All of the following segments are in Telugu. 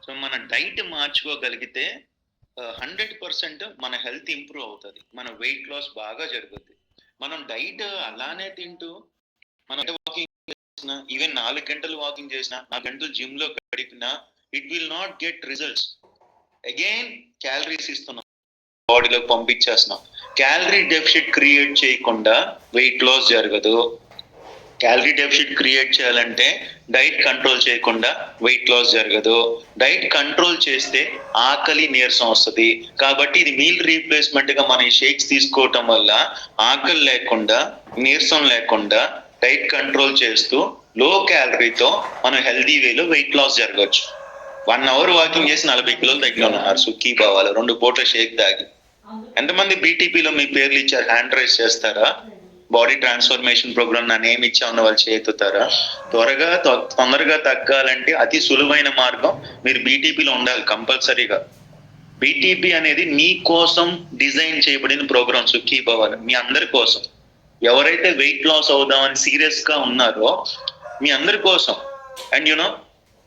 సో మన డైట్ మార్చుకోగలిగితే 100% మన హెల్త్ ఇంప్రూవ్ అవుతుంది, మన వెయిట్ లాస్ బాగా జరుగుతుంది. మనం డైట్ అలానే తింటూ మన వాకింగ్ చేసిన, ఈవెన్ 4 గంటలు వాకింగ్ చేసిన, 4 గంటలు జిమ్ లో గడిపినా it will not get results. Again calories ఇస్తున్నాం, బాడీలోకి పంపించేస్తున్నాం. క్యాలరీ డెఫిసిట్ క్రియేట్ చేయకుండా వెయిట్ లాస్ జరగదు. క్యాలరీ డెఫిసిట్ క్రియేట్ చేయాలంటే డైట్ కంట్రోల్ చేయకుండా వెయిట్ లాస్ జరగదు. డైట్ కంట్రోల్ చేస్తే ఆకలి నీరసం వస్తుంది. కాబట్టి ఇది మీల్ రీప్లేస్మెంట్ గా మన షేక్స్ తీసుకోవటం వల్ల ఆకలి లేకుండా, నీరసం లేకుండా డైట్ కంట్రోల్ చేస్తూ లో క్యాలరీతో మనం హెల్దీ వేలో వెయిట్ లాస్ జరగచ్చు. 1 hour వాకింగ్ చేసి 40 కిలోలు తగ్గిన ఉన్నారు సుఖీ బావాలు 2 పూట్ల షేక్ తాగి. ఎంతమంది బీటీపీలో మీ పేర్లు ఇచ్చారు? హ్యాండ్ రైస్ చేస్తారా? బాడీ ట్రాన్స్ఫర్మేషన్ ప్రోగ్రామ్ నన్ను ఏమి ఇచ్చా ఉన్న వాళ్ళు చేతుతారా? తొందరగా తగ్గాలంటే అతి సులువైన మార్గం మీరు బీటీపీలో ఉండాలి కంపల్సరీగా. బీటీపీ అనేది మీ కోసం డిజైన్ చేయబడిన ప్రోగ్రామ్ సుఖీ భవాలు, మీ అందరి కోసం. ఎవరైతే వెయిట్ లాస్ అవుదామని సీరియస్ గా ఉన్నారో మీ అందరి కోసం. అండ్ యునో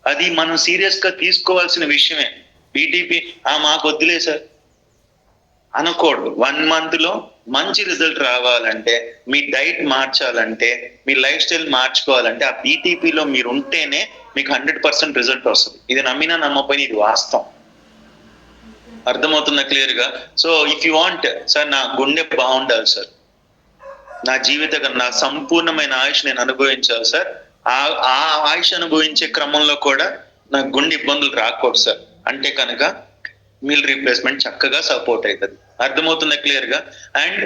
అది మనం సీరియస్ గా తీసుకోవాల్సిన విషయమే. బీటీపీ మాకు వద్దులే సార్ అనకూడదు. 1 month లో మంచి రిజల్ట్ రావాలంటే, మీ డైట్ మార్చాలంటే, మీ లైఫ్ స్టైల్ మార్చుకోవాలంటే ఆ బీటీపీలో మీరు ఉంటేనే మీకు 100% రిజల్ట్ వస్తుంది. ఇది నమ్మినా నమ్మపోయినా ఇది వాస్తవం. అర్థమవుతుందా క్లియర్ గా? So if you want sir నా గుండె బాగుండాలి సార్, నా నా సంపూర్ణమైన ఆయుష్ నేను అనుభవించాలి సార్, ఆ ఆయుష్ అనుభవించే క్రమంలో కూడా నా గుండె ఇబ్బందులు రాకూడదు సార్ అంటే కనుక మీల్ రీప్లేస్మెంట్ చక్కగా సపోర్ట్ అవుతుంది. అర్థమవుతుందా క్లియర్ గా? అండ్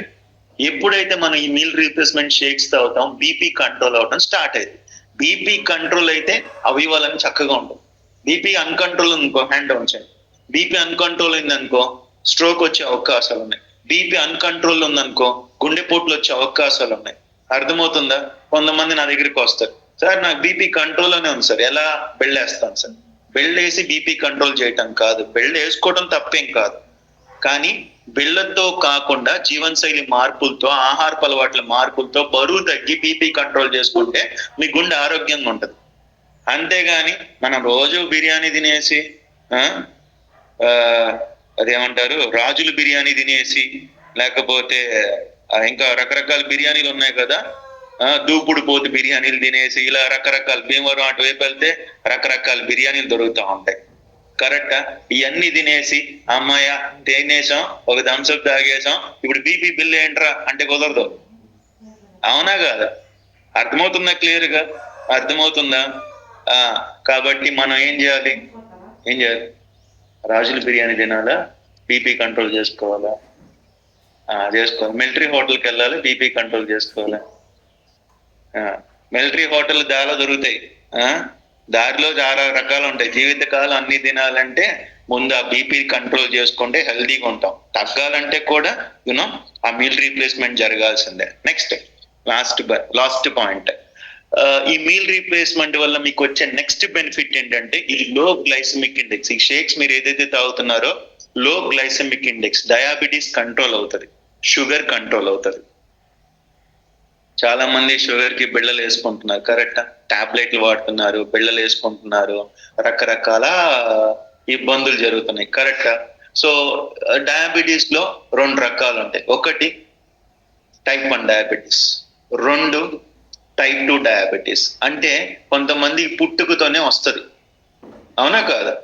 ఎప్పుడైతే మనం ఈ మీల్ రీప్లేస్మెంట్ షేక్స్ తాగుతాం బీపీ కంట్రోల్ అవడం స్టార్ట్ అయింది. బీపీ కంట్రోల్ అయితే అవయవాలని చక్కగా ఉంటుంది. బీపీ అన్కంట్రోల్ ఉందనుకో హ్యాండ్ డౌన్ చేయండి. బీపీ అన్కంట్రోల్ అయిందనుకో స్ట్రోక్ వచ్చే అవకాశాలు ఉన్నాయి. బీపీ అన్కంట్రోల్ ఉందనుకో గుండెపోట్లు వచ్చే అవకాశాలు ఉన్నాయి. అర్థమవుతుందా? కొంతమంది నా దగ్గరికి వస్తారు, సార్ నాకు బీపీ కంట్రోల్ అనే ఉంది సార్, ఎలా? బెళ్ళేస్తాను సార్. బెల్ట్ వేసి బీపీ కంట్రోల్ చేయటం కాదు, బెల్ట్ వేసుకోవడం తప్పేం కాదు, కానీ బెళ్ళతో కాకుండా జీవనశైలి మార్పులతో, ఆహారపు అలవాట్ల మార్పులతో బరువు తగ్గి బీపీ కంట్రోల్ చేసుకుంటే మీ గుండె ఆరోగ్యంగా ఉంటది. అంతేగాని మనం రోజు బిర్యానీ తినేసి అదేమంటారు రాజులు బిర్యానీ తినేసి, లేకపోతే ఇంకా రకరకాల బిర్యానీలు ఉన్నాయి కదా, దూపుడు పోతు బిర్యానీలు తినేసి, ఇలా రకరకాల భీమవరం అటువైపు వెళ్తే రకరకాల బిర్యానీలు దొరుకుతూ ఉంటాయి. కరెక్టా? ఇవన్నీ తినేసి అమ్మాయ తినేసాం, ఒక థమ్స్అప్ తాగేసాం, ఇప్పుడు బీపీ బిల్ ఏంట్రా అంటే కుదరదు. అవునా కాదా? అర్థమవుతుందా క్లియర్ గా? అర్థమవుతుందా? కాబట్టి మనం ఏం చేయాలి? రాజుల బిర్యానీ తినాలా? బీపీ కంట్రోల్ చేసుకోవాలా? చేసుకోవాలి. మిలిటరీ హోటల్కి వెళ్ళాలి, బీపీ కంట్రోల్ చేసుకోవాలి. మిలిటరీ హోటల్ చాలా దొరుకుతాయి, దారిలో చాలా రకాలు ఉంటాయి. జీవితకాలం అన్ని తినాలంటే ముందు ఆ బీపీ కంట్రోల్ చేసుకుంటే హెల్దీగా ఉంటాం. తగ్గాలంటే కూడా యూనో ఆ మీల్ రీప్లేస్మెంట్ జరగాల్సిందే. నెక్స్ట్ లాస్ట్ పాయింట్, ఈ మీల్ రీప్లేస్మెంట్ వల్ల మీకు వచ్చే నెక్స్ట్ బెనిఫిట్ ఏంటంటే ఇది లో గ్లైసెమిక్ ఇండెక్స్. ఈ షేక్స్ మీరు ఏదైతే తాగుతున్నారో లో గ్లైసెమిక్ ఇండెక్స్, డయాబెటీస్ కంట్రోల్ అవుతుంది, షుగర్ కంట్రోల్ అవుతుంది. చాలా మంది షుగర్ కి బిళ్ళలు వేసుకుంటున్నారు, కరెక్టా? టాబ్లెట్లు వాడుతున్నారు, బిళ్ళలు వేసుకుంటున్నారు, రకరకాల ఇబ్బందులు జరుగుతున్నాయి, కరెక్టా? సో డయాబెటీస్ లో 2 రకాలు ఉంటాయి. ఒకటి టైప్ 1 డయాబెటీస్, 2 టైప్ 2 డయాబెటీస్. అంటే కొంతమంది పుట్టుకతోనే వస్తుంది, అవునా కాదా?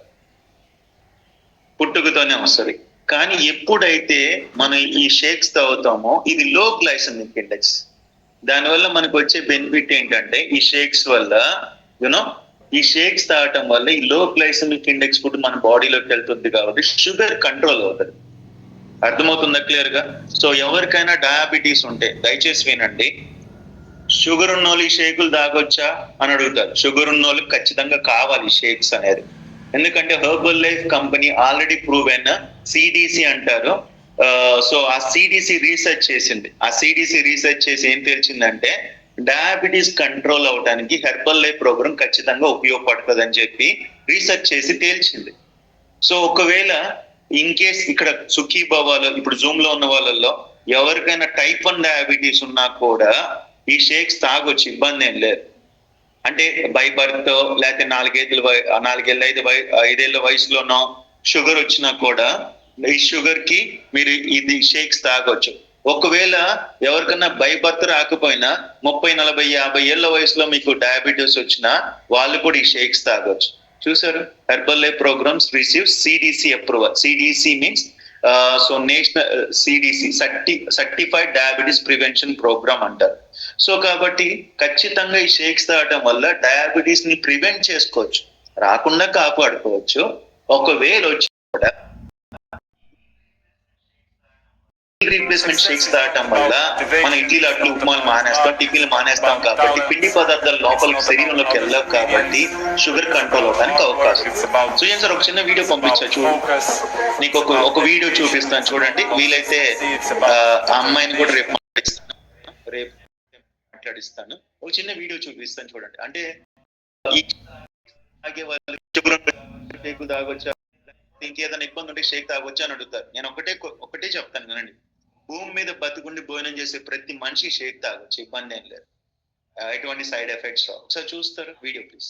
పుట్టుకతోనే వస్తుంది. కానీ ఎప్పుడైతే మనం ఈ షేక్స్ తాగుతామో ఇది లో గ్లైసెమిక్ ఇండెక్స్. దానివల్ల మనకు వచ్చే బెనిఫిట్ ఏంటంటే ఈ షేక్స్ వల్ల ఈ షేక్స్ తాగటం వల్ల ఈ లో గ్లైసెమిక్ ఇండెక్స్ ఫుడ్ మన బాడీలోకి వెళ్తుంది కాబట్టి షుగర్ కంట్రోల్ అవుతుంది. అర్థమవుతుందా క్లియర్ గా? సో ఎవరికైనా డయాబెటీస్ ఉంటే దయచేసి వినండి, షుగర్ ఉన్న వాళ్ళు ఈ షేకులు తాగొచ్చా అని అడుగుతారు. షుగర్ ఉన్న వాళ్ళకి ఖచ్చితంగా కావాలి షేక్స్ అనేది. ఎందుకంటే herbal life company already proven, CDC అంటారు. సో ఆ సిడిసి రీసెర్చ్ చేసింది. ఆ సిడిసి రీసెర్చ్ చేసి ఏం తెలిసిందంటే డయాబెటీస్ కంట్రోల్ అవడానికి హెర్బల్ లైఫ్ ప్రోగ్రామ్ ఖచ్చితంగా ఉపయోగపడుతుంది అని చెప్పి రీసెర్చ్ చేసి తేల్చింది. సో ఒకవేళ ఇన్ కేస్ ఇక్కడ సుఖీ భవాలో ఇప్పుడు జూమ్ లో ఉన్న వాళ్ళల్లో ఎవరికైనా టైప్ 1 డయాబెటీస్ ఉన్నా కూడా ఈ షేక్స్ తాగొచ్చు, ఇబ్బంది ఏం లేదు. అంటే బై బర్త్ లేకపోతే నాలుగేళ్ళ 5 వయసులోనో షుగర్ వచ్చినా కూడా ఈ షుగర్ కి మీరు ఇది షేక్స్ తాగొచ్చు. ఒకవేళ ఎవరికన్నా బై బర్త్ రాకపోయినా 30, 40, 50 ఏళ్ల వయసులో మీకు డయాబెటీస్ వచ్చినా వాళ్ళు కూడా ఈ షేక్స్ తాగొచ్చు. చూసారు, Herbalife programs receive CDC approval. CDC means so national CDC certified diabetes prevention program అంటారు. సో కాబట్టి ఖచ్చితంగా ఈ షేక్స్ తాగటం వల్ల డయాబెటీస్ ని ప్రివెంట్ చేసుకోవచ్చు, రాకుండా కాపాడుకోవచ్చు. ఒకవేళ వచ్చి కూడా రీప్లేస్మెంట్ షేక్స్ తాగటం వల్ల మన ఇడ్లీలు అట్లు ఉప్మాలు మానేస్తాం, టిఫిన్లు మానేస్తాం. కాబట్టి పిండి పదార్థాలు లోపలికి శరీరంలోకి వెళ్ళవు, కాబట్టి షుగర్ కంట్రోల్ అవడానికి అవకాశం. సో ఏం సార్ ఒక చిన్న వీడియో పంపించా చూడు, నీకు ఒక వీడియో చూపిస్తాను చూడండి. వీలైతే ఆ అమ్మాయిని కూడా రేపు మాట్లాడిస్తాను. ఒక చిన్న వీడియో చూపిస్తాను చూడండి. అంటే వాళ్ళు షుగర్ తాగొచ్చా, ఇంకేదైనా ఇబ్బంది ఉంటే షేక్ తాగొచ్చా అని అడుగుతారు. నేను ఒకటే చెప్తాను వినండి. భూమి మీద బతుకుండి భోజనం చేసే ప్రతి మనిషి షేక్ తాగొచ్చు, ఇబ్బంది ఏం లేదు. ఎటువంటి సైడ్ ఎఫెక్ట్స్ రావు. ఒకసారి చూస్తారు వీడియో ప్లీజ్.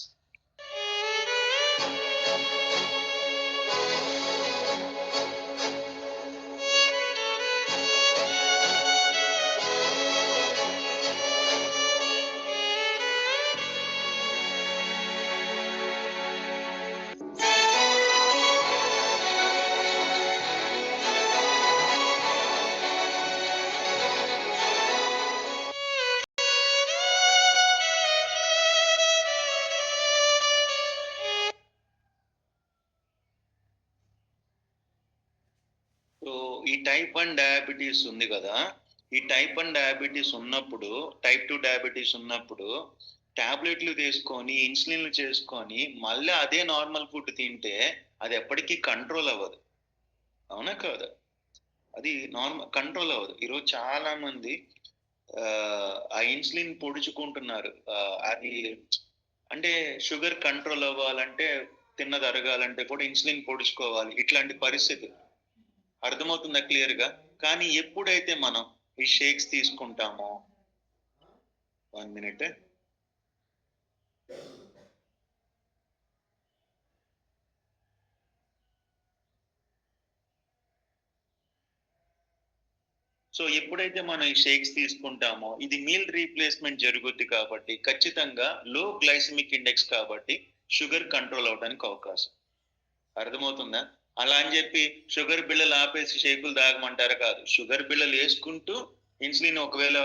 ఈ టైప్ 1 డయాబెటీస్ ఉంది కదా, ఈ టైప్ 1 డయాబెటీస్ ఉన్నప్పుడు, టైప్ 2 డయాబెటీస్ ఉన్నప్పుడు టాబ్లెట్లు తీసుకొని ఇన్సులిన్లు చేసుకొని మళ్ళీ అదే నార్మల్ ఫుడ్ తింటే అది ఎప్పటికీ కంట్రోల్ అవ్వదు. అవునా కాదా? అది కంట్రోల్ అవ్వదు. ఈరోజు చాలా మంది ఆ ఇన్సులిన్ పొడుచుకుంటున్నారు. అది అంటే షుగర్ కంట్రోల్ అవ్వాలంటే, తిన్నది అరగాలంటే కూడా ఇన్సులిన్ పొడుచుకోవాలి. ఇట్లాంటి పరిస్థితి అర్థమవుతుందా క్లియర్ గా? కానీ ఎప్పుడైతే మనం ఈ షేక్స్ తీసుకుంటామో, 1 minute, సో ఎప్పుడైతే మనం ఈ షేక్స్ తీసుకుంటామో ఇది మీల్ రీప్లేస్మెంట్ జరుగుద్ది, కాబట్టి ఖచ్చితంగా లో గ్లైసెమిక్ ఇండెక్స్, కాబట్టి షుగర్ కంట్రోల్ అవడానికి అవకాశం. అర్థమవుతుందా? అలా అని చెప్పి షుగర్ బిళ్ళలు ఆపేసి షేకులు తాగమంటారు కాదు. షుగర్ బిళ్ళలు వేసుకుంటూ ఇన్సులిన్ ఒకవేళ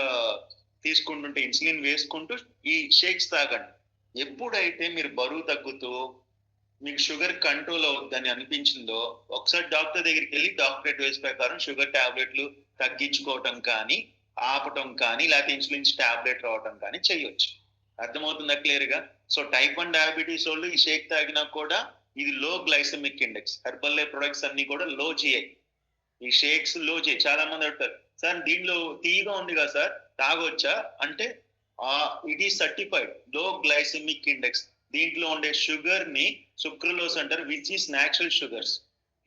తీసుకుంటుంటే ఇన్సులిన్ వేసుకుంటూ ఈ షేక్స్ తాగండి. ఎప్పుడైతే మీరు బరువు తగ్గుతూ మీకు షుగర్ కంట్రోల్ అవుతుందని అనిపించిందో ఒకసారి డాక్టర్ దగ్గరికి వెళ్ళి డాక్టర్ అడ్వైస్ ప్రకారం షుగర్ టాబ్లెట్లు తగ్గించుకోవటం కానీ, ఆపటం కానీ, లేకపోతే ఇన్సులిన్స్ టాబ్లెట్ రావటం కానీ చేయొచ్చు. అర్థమవుతుందా క్లియర్ గా? సో టైప్ 1 డయాబెటీస్ వాళ్ళు ఈ షేక్ తాగినా కూడా ఇది low glycemic index. Herbalife products అన్ని కూడా లో జిఐ. ఈ షేక్స్ లో జిఐ. చాలా మంది అడుగుతారు, సార్ దీనిలో తీగా ఉంది కదా సార్, తాగొచ్చా అంటే ఇట్ ఈస్ సర్టిఫైడ్ లో గ్లైసెమిక్ ఇండెక్స్. దీంట్లో ఉండే షుగర్ ని సుక్రలోస్ అంటారు, విచ్ ఈస్ న్యాచురల్ షుగర్స్.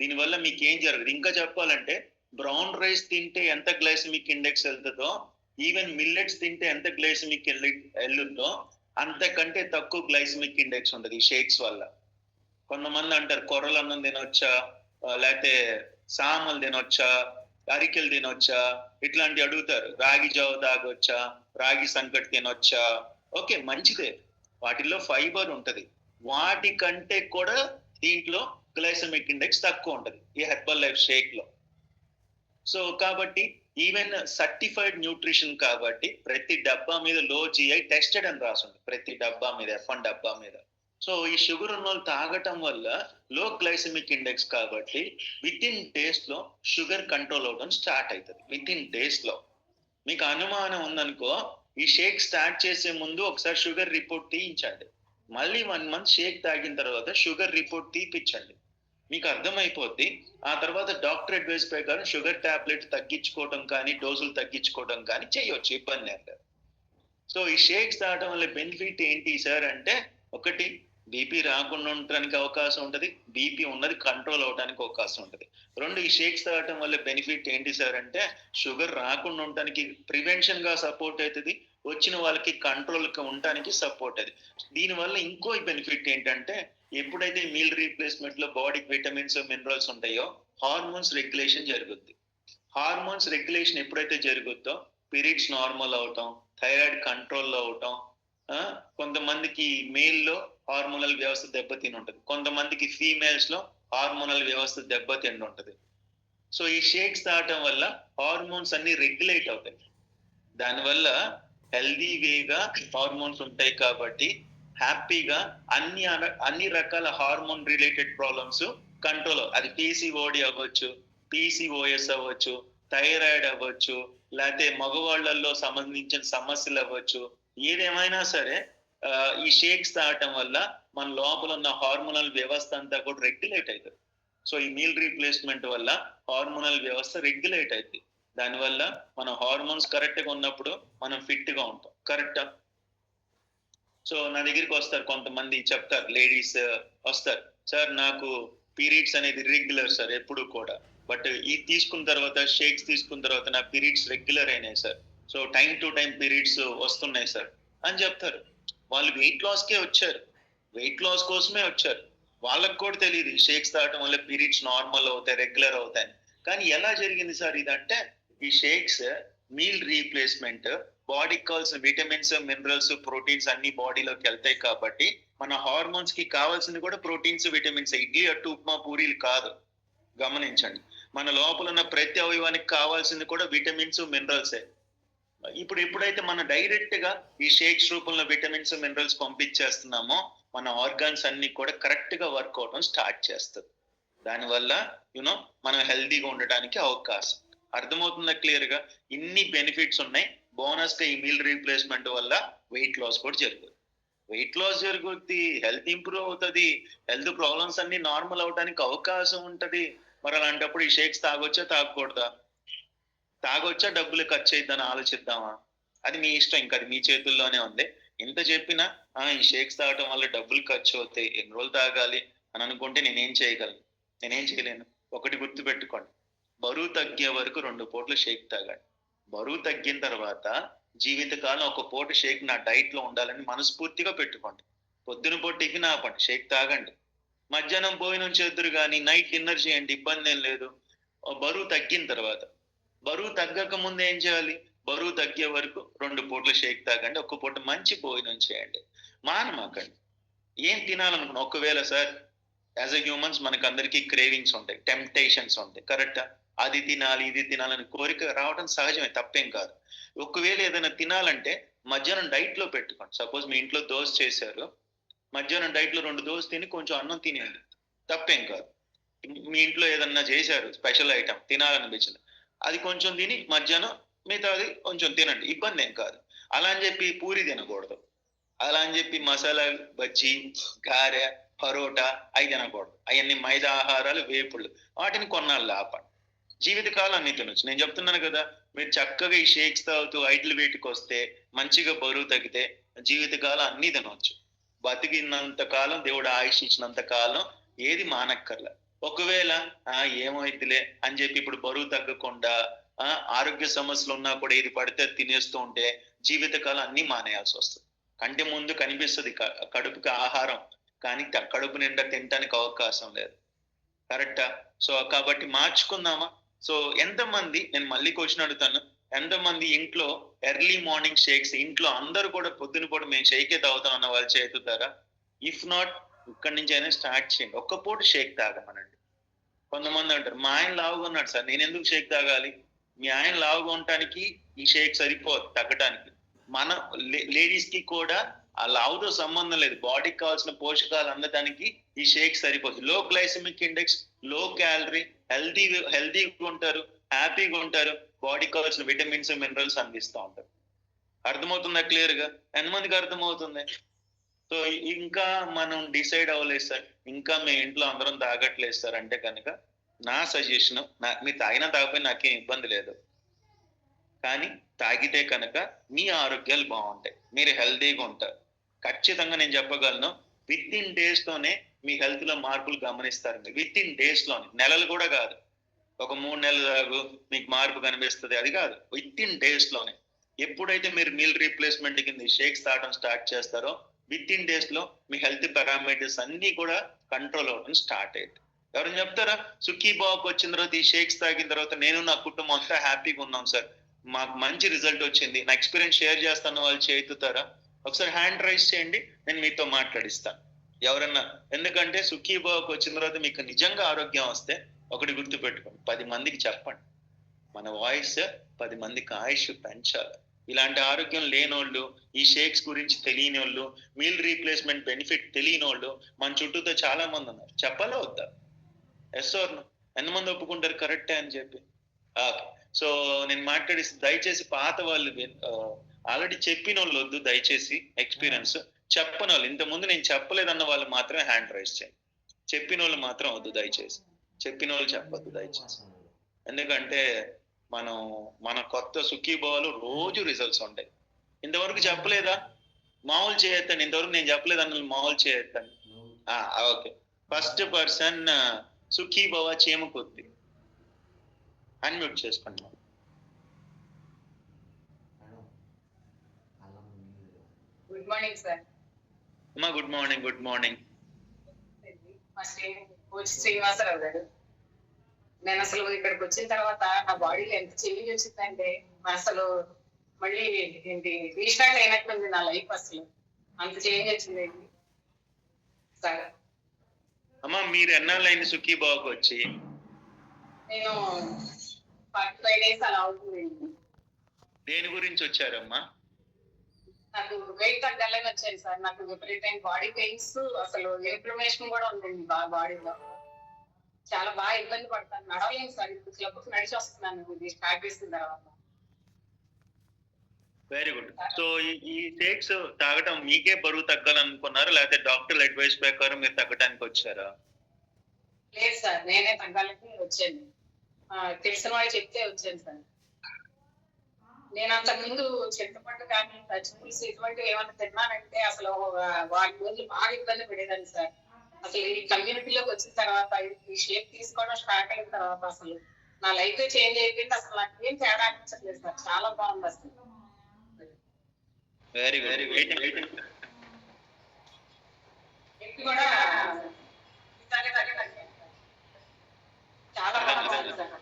దీనివల్ల మీకు ఏం జరగదు. ఇంకా చెప్పాలంటే బ్రౌన్ రైస్ తింటే ఎంత గ్లైసెమిక్ ఇండెక్స్ వెళ్తుందో, ఈవెన్ మిల్లెట్స్ తింటే ఎంత గ్లైసెమిక్ వెళ్తుందో అంతకంటే తక్కువ గ్లైసెమిక్ ఇండెక్స్ ఉంటుంది ఈ షేక్స్ వల్ల. కొంతమంది అంటారు కొర్రలు అన్నం తినొచ్చా, లేకపోతే సామలు తినొచ్చా, అరికెలు తినొచ్చా, ఇట్లాంటివి అడుగుతారు. రాగి జావ తాగొచ్చా, రాగి సంకటి తినొచ్చా? ఓకే, మంచిదే, వాటిల్లో ఫైబర్ ఉంటది. వాటికంటే కూడా దీంట్లో గ్లైసెమిక్ ఇండెక్స్ తక్కువ ఉంటది ఈ హెర్బల్ లైఫ్ షేక్ లో. సో కాబట్టి ఈవెన్ సర్టిఫైడ్ న్యూట్రిషన్ కాబట్టి ప్రతి డబ్బా మీద లో జిఐ టెస్టెడ్ అని రాసుంది, ప్రతి డబ్బా మీద, F1 డబ్బా మీద. సో ఈ షుగర్ ఉన్న వాళ్ళు తాగటం వల్ల లో గ్లైసెమిక్ ఇండెక్స్ కాబట్టి విత్ ఇన్ డేస్ లో షుగర్ కంట్రోల్ అవడం స్టార్ట్ అవుతుంది. విత్ ఇన్ డేస్ లో. మీకు అనుమానం ఉందనుకో, ఈ షేక్ స్టార్ట్ చేసే ముందు ఒకసారి షుగర్ రిపోర్ట్ తీయించండి. మళ్ళీ 1 month షేక్ తాగిన తర్వాత షుగర్ రిపోర్ట్ తీపిచ్చండి. మీకు అర్థమైపోద్ది. ఆ తర్వాత డాక్టర్ అడ్వైస్ ప్రకారం షుగర్ టాబ్లెట్ తగ్గించుకోవడం కానీ, డోసులు తగ్గించుకోవడం కానీ చేయొచ్చు, ఇబ్బంది లేదు. సో ఈ షేక్స్ తాగడం వల్ల బెనిఫిట్ ఏంటి సార్ అంటే, ఒకటి బీపీ రాకుండా ఉండడానికి అవకాశం ఉంటుంది, బీపీ ఉన్నది కంట్రోల్ అవడానికి అవకాశం ఉంటుంది. 2, ఈ షేక్స్ తాగటం వల్ల బెనిఫిట్ ఏంటి సార్ అంటే, షుగర్ రాకుండా ఉండడానికి ప్రివెన్షన్ గా సపోర్ట్ అవుతుంది. వచ్చిన వాళ్ళకి కంట్రోల్‌గా ఉండటానికి సపోర్ట్ అది. దీనివల్ల ఇంకో బెనిఫిట్ ఏంటంటే, ఎప్పుడైతే మీల్ రీప్లేస్‌మెంట్‌లో బాడీకి విటమిన్స్, మినరల్స్ ఉంటాయో, హార్మోన్స్ రెగ్యులేషన్ జరుగుద్ది. హార్మోన్స్ రెగ్యులేషన్ ఎప్పుడైతే జరుగుద్దో, పీరియడ్స్ నార్మల్ అవ్వటం, థైరాయిడ్ కంట్రోల్‌లో అవ్వటం, కొంతమందికి మేల్‌లో హార్మోనల్ వ్యవస్థ దెబ్బతిని ఉంటది. కొంతమందికి ఫీమేల్స్‌లో హార్మోనల్ వ్యవస్థ దెబ్బతిండి ఉంటది. సో ఈ షేక్స్ తాగటం వల్ల హార్మోన్స్ అన్ని రెగ్యులేట్ అవుతాయి. దానివల్ల హెల్దీ వేగా హార్మోన్స్ ఉంటాయి కాబట్టి హ్యాపీగా అన్ని రకాల హార్మోన్ రిలేటెడ్ ప్రాబ్లమ్స్ కంట్రోల్. అది పీసీఓడి అవ్వచ్చు, పీసీఓఎస్ అవ్వచ్చు, థైరాయిడ్ అవ్వచ్చు, లేకపోతే మగవాళ్ళల్లో సంబంధించిన సమస్యలు అవ్వచ్చు. ఏదేమైనా సరే ఈ షేక్స్ తాగటం వల్ల మన లోపల ఉన్న హార్మోనల్ వ్యవస్థ అంతా కూడా రెగ్యులేట్ అవుతుంది. సో ఈ మీల్ రీప్లేస్మెంట్ వల్ల హార్మోనల్ వ్యవస్థ రెగ్యులేట్ అవుతుంది. దానివల్ల మన హార్మోన్స్ కరెక్ట్ గా ఉన్నప్పుడు మనం ఫిట్ గా ఉంటాం. కరెక్టా? సో నా దగ్గరికి వస్తారు కొంతమంది, చెప్తారు, లేడీస్ వస్తారు, సార్ నాకు పీరియడ్స్ అనేది ఇర్రెగ్యులర్ సార్ ఎప్పుడు కూడా, బట్ ఇది తీసుకున్న తర్వాత, షేక్స్ తీసుకున్న తర్వాత నా పీరియడ్స్ రెగ్యులర్ అయినాయి sir. So time to time periods వస్తున్నాయి సార్ అని చెప్తారు. వాళ్ళు వెయిట్ లాస్ కే వచ్చారు, వెయిట్ లాస్ కోసమే వచ్చారు. వాళ్ళకు కూడా తెలియదు ఈ షేక్స్ తాగడం వల్ల పీరియడ్స్ నార్మల్ అవుతాయి, రెగ్యులర్ అవుతాయి. కానీ ఎలా జరిగింది సార్ ఇదంటే, ఈ షేక్స్ మీల్ రీప్లేస్మెంట్, బాడీకి కావాల్సిన విటమిన్స్, మినరల్స్, ప్రోటీన్స్ అన్ని బాడీలోకి వెళ్తాయి కాబట్టి మన హార్మోన్స్ కి కావాల్సింది కూడా ప్రోటీన్స్, విటమిన్స్. ఇడ్లీ, అట్టు, ఉప్మా, పూరీలు కాదు. గమనించండి, మన లోపల ఉన్న ప్రతి అవయవానికి కావాల్సింది కూడా విటమిన్స్, మినరల్సే. ఇప్పుడు ఎప్పుడైతే మనం డైరెక్ట్ గా ఈ షేక్స్ రూపంలో విటమిన్స్, మినరల్స్ పంపించేస్తున్నామో, మన ఆర్గాన్స్ అన్ని కూడా కరెక్ట్ గా వర్క్ అవడం స్టార్ట్ చేస్తుంది. దానివల్ల మనం హెల్దీగా ఉండటానికి అవకాశం. అర్థమవుతుందా క్లియర్ గా? ఇన్ని బెనిఫిట్స్ ఉన్నాయి. బోనస్ గా ఈ మీల్ రీప్లేస్మెంట్ వల్ల వెయిట్ లాస్ కూడా జరుగుతుంది. వెయిట్ లాస్ జరుగుద్ది, హెల్త్ ఇంప్రూవ్ అవుతుంది, హెల్త్ ప్రాబ్లమ్స్ అన్ని నార్మల్ అవడానికి అవకాశం ఉంటది. మరి అలాంటప్పుడు ఈ షేక్స్ తాగొచ్చా, తాగకూడదా? తాగొచ్చా, డబ్బులు ఖర్చు అయిద్దని ఆలోచిద్దామా? అది మీ ఇష్టం, ఇంకా అది మీ చేతుల్లోనే ఉంది. ఎంత చెప్పినా ఈ షేక్స్ తాగటం వల్ల డబ్బులు ఖర్చు అవుతాయి, ఎన్ని రోజులు తాగాలి అని అనుకుంటే నేనేం చేయగలను? నేనేం చేయలేను. ఒకటి గుర్తు పెట్టుకోండి, బరువు తగ్గే వరకు 2 పూటలు షేక్ తాగండి. బరువు తగ్గిన తర్వాత జీవితకాలం ఒక పూట షేక్ నా డైట్ లో ఉండాలని మనస్ఫూర్తిగా పెట్టుకోండి. పొద్దున పూట టిఫిన్ ఆపండి, షేక్ తాగండి. మధ్యాహ్నం భోజనం చేద్దురు కానీ నైట్ డిన్నర్ చేయండి, ఇబ్బంది ఏం లేదు. బరువు తగ్గిన తర్వాత, బరువు తగ్గక ముందు ఏం చేయాలి? బరువు తగ్గే వరకు 2 పూటలు షేక్ తాగండి, ఒక్క పూట మంచి భోజనం చేయండి. మానమాకండి. ఏం తినాలనుకున్నా, ఒకవేళ సార్ యాజ్ ఎ హ్యూమన్స్ మనకందరికీ క్రేవింగ్స్ ఉంటాయి, టెంప్టేషన్స్ ఉంటాయి. కరెక్టా? అది తినాలి, ఇది తినాలని కోరిక రావడం సహజమే, తప్పేం కాదు. ఒకవేళ ఏదైనా తినాలంటే మధ్యాహ్నం డైట్ లో పెట్టుకోండి. సపోజ్ మీ ఇంట్లో దోస చేశారు, మధ్యాహ్నం డైట్ లో 2 దోస తిని కొంచెం అన్నం తినేయండి, తప్పేం కాదు. మీ ఇంట్లో ఏదన్నా చేశారు స్పెషల్ ఐటమ్ తినాలనిపించింది, అది కొంచెం తిని మధ్యాహ్నం మిగతాది కొంచెం తినండి, ఇబ్బంది ఏం కాదు. అలా అని చెప్పి పూరి తినకూడదు, అలా అని చెప్పి మసాలా బజ్జీ, గారె, పరోటా అవి తినకూడదు. అవన్నీ మైదా ఆహారాలు, వేపుళ్ళు. వాటిని కొన్నాళ్ళు ఆపండి. జీవితకాలం అన్ని తినొచ్చు. నేను చెప్తున్నాను కదా, మీరు చక్కగా ఈ షేక్స్ తాగుతూ ఐడిల్ వెయిట్‌కి వస్తే, మంచిగా బరువు తగ్గితే జీవితకాలం అన్నీ తినొచ్చు. బతికినంత కాలం, దేవుడు ఆయుష్ ఇచ్చినంత కాలం ఏది మానక్కర్ల. ఒకవేళ ఏమైద్దిలే అని చెప్పి ఇప్పుడు బరువు తగ్గకుండా ఆరోగ్య సమస్యలు ఉన్నా కూడా ఏది పడితే తినేస్తూ ఉంటే జీవితకాలం అన్నీ మానేయాల్సి వస్తుంది. కంటి ముందు కనిపిస్తది కడుపుకి ఆహారం, కానీ కడుపు నిండా తినటానికి అవకాశం లేదు. కరెక్టా? సో కాబట్టి మార్చుకుందామా? సో ఎంతమంది, నేను మళ్ళీ క్వశ్చన్ అడుగుతాను, ఎంతమంది ఇంట్లో ఎర్లీ మార్నింగ్ షేక్స్, ఇంట్లో అందరూ కూడా పొద్దున పూట మేము షేకే తాగుతాం అన్న వాళ్ళు చేతుతారా? ఇఫ్ నాట్, ఇక్కడి నుంచి అయినా స్టార్ట్ చేయండి. ఒక్క పూట షేక్ తాగమనండి. కొంతమంది అంటారు, మా ఆయన లావుగా ఉన్నాడు సార్, నేను ఎందుకు షేక్ తాగాలి? మీ ఆయన లావుగా ఉండటానికి ఈ షేక్ సరిపోదు తగ్గటానికి. మన లేడీస్ కి కూడా ఆ లావుతో సంబంధం లేదు, బాడీకి కావాల్సిన పోషకాలు అందడానికి ఈ షేక్ సరిపోదు. లో గ్లైసెమిక్ ఇండెక్స్, లో క్యాలరీ, హెల్దీగా ఉంటారు, హ్యాపీగా ఉంటారు, బాడీకి కావాల్సిన విటమిన్స్, మినరల్స్ అందిస్తూ ఉంటారు. అర్థమవుతుందా క్లియర్ గా? ఎంతమందికి అర్థమవుతుంది? సో ఇంకా మనం డిసైడ్ అవ్వలేదు సార్, ఇంకా మీ ఇంట్లో అందరం తాగట్లేదు సార్ అంటే కనుక నా సజెషన్, మీరు తాగినా తాగకపోయినా నాకేం ఇబ్బంది లేదు, కానీ తాగితే కనుక మీ ఆరోగ్యాలు బాగుంటాయి, మీరు హెల్దీగా ఉంటారు. ఖచ్చితంగా నేను చెప్పగలను, విత్ ఇన్ డేస్ లోనే మీ హెల్త్ లో మార్పులు గమనిస్తారు. విత్ ఇన్ డేస్ లోనే, నెలలు కూడా కాదు. ఒక 3 నెలలు మీకు మార్పు కనిపిస్తుంది, అది కాదు, విత్ ఇన్ డేస్ లోనే. ఎప్పుడైతే మీరు మీల్ రీప్లేస్మెంట్ కింద షేక్స్ తాగడం స్టార్ట్ చేస్తారో విత్ ఇన్ డేస్ లో మీ హెల్త్ పారామీటర్స్ అన్ని కూడా కంట్రోల్ అవ్వడం స్టార్ట్ అయ్యింది. ఎవరైనా చెప్తారా సుఖీ బాబుకి వచ్చిన తర్వాత ఈ షేక్స్ తాగిన తర్వాత నేను నా కుటుంబం అంతా హ్యాపీగా ఉన్నాం సార్, మాకు మంచి రిజల్ట్ వచ్చింది, నా ఎక్స్పీరియన్స్ షేర్ చేస్తాను వాళ్ళు చేతుతారా? ఒకసారి హ్యాండ్ రైజ్ చేయండి, నేను మీతో మాట్లాడిస్తాను ఎవరన్నా. ఎందుకంటే సుఖీ బాబుకి వచ్చిన తర్వాత మీకు నిజంగా ఆరోగ్యం వస్తే ఒకటి గుర్తు పెట్టుకోండి, 10 మందికి చెప్పండి. మన వాయిస్ 10 మందికి ఆయుష్ పెంచాలి. ఇలాంటి ఆరోగ్యం లేనోళ్ళు, ఈ షేక్స్ గురించి తెలియని వాళ్ళు, మీల్ రీప్లేస్మెంట్ బెనిఫిట్ తెలియని వాళ్ళు మన చుట్టూతో చాలా మంది ఉన్నారు. చెప్పాలా వద్దా? Yes or no? ఎంతమంది ఒప్పుకుంటారు కరెక్టే అని చెప్పి? సో నేను మాట్లాడిస్తే దయచేసి పాత వాళ్ళు ఆల్రెడీ చెప్పిన వాళ్ళు వద్దు, దయచేసి ఎక్స్పీరియన్స్ చెప్పని వాళ్ళు, ఇంతకుముందు నేను చెప్పలేదన్న వాళ్ళు మాత్రమే హ్యాండ్ రైజ్ చేయండి. చెప్పిన వాళ్ళు మాత్రం వద్దు దయచేసి, చెప్పిన వాళ్ళు చెప్పొద్దు దయచేసి. ఎందుకంటే మన కొత్త సుఖీభావాలు రోజు రిజల్ట్స్ ఉంటాయి. ఇంతవరకు చెప్పలేదా? మామూలు చేయొద్దండి. ఇంతవరకు నేను చెప్పలేదు అన్న మామూలు చేయొద్దండి. ఓకే, ఫస్ట్ పర్సన్ సుఖీభవ చేమకొద్ది అన్మ్యూట్ చేసుకోండి. Good morning sir. అమ్మా good morning. Good morning. Coach Srinivasarao garu, నేను అసలు ఇక్కడికి వచ్చిన తర్వాత నా బాడీలో ఎంత చేంజ్ వచ్చిందంటే అసలు మళ్ళీ ఏంటి రీస్టార్ట్ అయినట్టుంది నా లైఫ్. అసలు అంత చేంజ్ వచ్చింది సార్. అమ్మా మీరు ఎన్నాళ్ళు అయింది సుఖీ బాబుకి వచ్చి? నేను 45 days అలా అవుతుందండి. దేని గురించి వచ్చారమ్మా? నాకు వెయిట్ తగ్గాలని వచ్చాను సార్. నాకు విపరీతమైన బాడీ పెయిన్స్, అసలు ఇన్ఫ్లమేషన్ కూడా ఉందండి బాగా బాడీలో. చాలా బాగా ఇబ్బంది పడతాను, నడవలేను సార్. ఇప్పుడు క్లబ్కి నడిచి వస్తున్నాను ఇది స్టార్ట్ చేసిన తర్వాత. Very good. సో ఈ షేక్స్ తాగటం మీకే బరువు తగ్గాలనుకున్నారా లేకపోతే డాక్టర్ అడ్వైస్ ప్రకారం మీరు తగ్గడానికి వచ్చారా? లేదు సార్, నేనే తగ్గాలని వచ్చాను. తెలిసిన వాళ్ళు చెప్తే వచ్చాను సార్. నేను అంతకు ముందు చింతపండు కానీ పచ్చిపులుసు ఇటువంటివి ఏమైనా తిన్నానంటే అసలు వాటి రోజులు బాగా ఇబ్బంది పడేదాన్ని సార్. అసలు ఈ కమ్యూనిటీలోకి వచ్చిన తర్వాత ఈ షేప్ తీసుకోవడం స్టార్ట్ అయిన తర్వాత అసలు నా లైఫ్ చేంజ్ అయిపోయింది. అసలు నాకు ఏం తేడా అనిపించట్లేదు సార్, చాలా బాగుంది అసలు. వెరీ వెరీ కూడా చాలా బాగుంది సార్.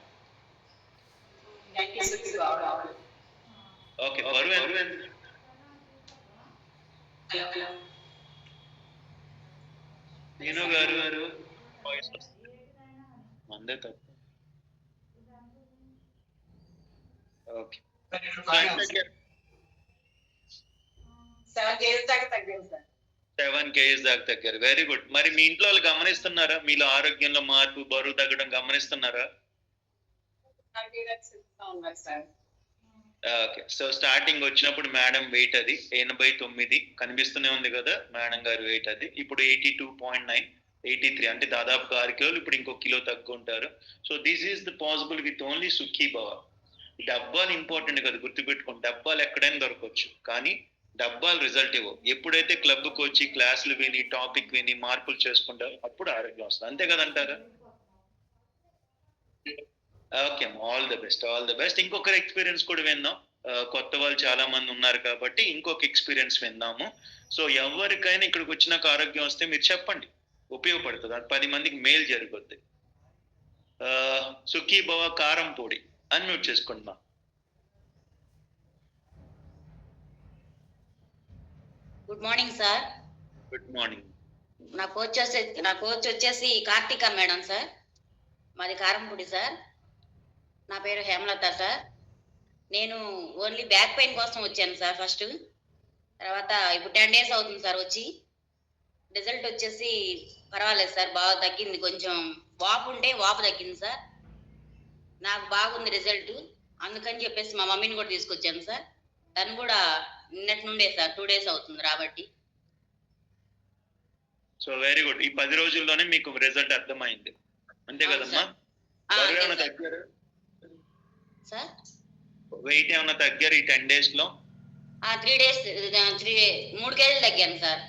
ఓకే, బరువు ఎంత? హలో హలో నేను గారు మందే తప్ప. ఓకే, 7 kgs దాకా తగ్గింది సార్. 7 kgs దాకా తగ్గారు. Very good. మరి మీ ఇంట్లో వాళ్ళు గమనిస్తున్నారా మీలో ఆరోగ్యంలో మార్పు, బరువు తగ్గడం గమనిస్తున్నారా? ఉన్నారు సార్. ఓకే, సో స్టార్టింగ్ వచ్చినప్పుడు మేడం వెయిట్ అది 89 కనిపిస్తూనే ఉంది కదా మేడం గారు వెయిట్ అది. ఇప్పుడు 82.9, 83 అంటే దాదాపుగా 6 కిలోలు. ఇప్పుడు ఇంకో కిలో తగ్గుంటారు. So this is the possible with only Sukhibhava. డబ్బాలు ఇంపార్టెంట్ కదా, గుర్తుపెట్టుకోండి. డబ్బాలు ఎక్కడైనా దొరకవచ్చు కానీ డబ్బాలు రిజల్ట్ ఇవ్వవు. ఎప్పుడైతే క్లబ్కి వచ్చి క్లాసులు విని టాపిక్ విని మార్పులు చేసుకుంటారో అప్పుడు ఆరోగ్యం వస్తుంది. అంతే కదంటారా? Okay, all the best, all the best. ఇంకొకరి ఎక్స్పీరియన్స్ కూడా విందాం. కొత్త వాళ్ళు చాలా మంది ఉన్నారు కాబట్టి ఇంకొక ఎక్స్పీరియన్స్ విందాము. సో ఎవరికైనా ఇక్కడికి వచ్చినాక ఆరోగ్యం వస్తే మీరు చెప్పండి, ఉపయోగపడుతుంది. అది 10 మందికి మేలు జరుగుద్ది. సుఖీ భవ కారం పొడి అన్మ్యూట్ చేసుకోండి మా. Good morning sir. Good morning. నా కోచ్ వచ్చేసి కార్తిక మేడం సార్. మాది కారంపూడి సార్. నా పేరు హేమలత సార్. నేను ఓన్లీ బ్యాక్ పెయిన్ కోసం వచ్చాను సార్ ఫస్ట్. తర్వాత ఇప్పుడు 10 days అవుతుంది సార్ వచ్చి. రిజల్ట్ వచ్చేసి పర్వాలేదు సార్, బాగా తగ్గింది. కొంచెం వాపు ఉంటే వాపు తగ్గింది సార్. నాకు బాగుంది రిజల్ట్. అందుకని చెప్పేసి మా మమ్మీని కూడా తీసుకొచ్చాను సార్. తను కూడా నిన్నటి నుండే సార్ 2 days అవుతుంది రాబట్టి. So very good. ఈ 10 రోజుల్లోనే మీకు రిజల్ట్ అర్థమైంది అంతే కదమ్మా? తగ్గారు సార్? వెయిట్ ఏమైనా తగ్గారు ఈ 10 days లో? 3 days 3 kgs తగ్గాను sir.